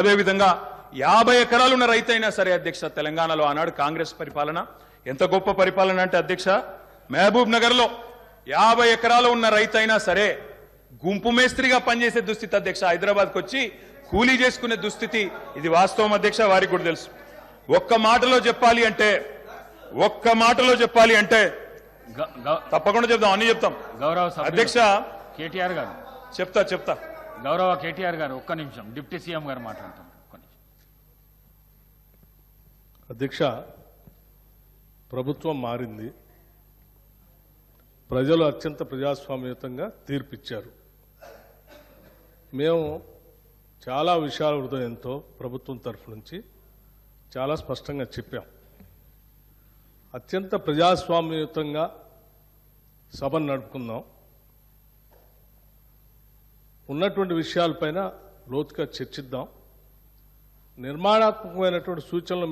అదేవిధంగా 50 ఎకరాలు ఉన్న రైతు అయినా సరే అధ్యక్ష, తెలంగాణలో ఆనాడు కాంగ్రెస్ పరిపాలన ఎంత గొప్ప పరిపాలన అంటే అధ్యక్ష, మహబూబ్ నగర్ లో 50 ఎకరాలు ఉన్న రైతు అయినా సరే గుంపు మేస్త్రిగా పనిచేసే దుస్థితి అధ్యక్ష, హైదరాబాద్కి వచ్చి కూలీ చేసుకునే దుస్థితి. ఇది వాస్తవం అధ్యక్ష, వారికి కూడా తెలుసు. ఒక్క మాటలో చెప్పాలి అంటే తప్పకుండా చెప్తాం, అన్ని చెప్తాం. గౌరవ అధ్యక్ష కేటీఆర్ గారు చెప్తా. గౌరవ కేటీఆర్ గారు ఒక్క నిమిషం, డిప్యూటీ సీఎం గారు మాట్లాడతాం. అధ్యక్ష, ప్రభుత్వం మారింది, ప్రజలు అత్యంత ప్రజాస్వామ్యయుతంగా తీర్పిచ్చారు. మేము చాలా విషయాల హృదయంతో ప్రభుత్వం తరఫు నుంచి చాలా స్పష్టంగా చెప్పాం. అత్యంత ప్రజాస్వామ్యయుతంగా సభను నడుపుకుందాం, ఉన్నటువంటి విషయాలపైన లోతుగా చర్చిద్దాం, నిర్మాణాత్మకమైనటువంటి సూచనలు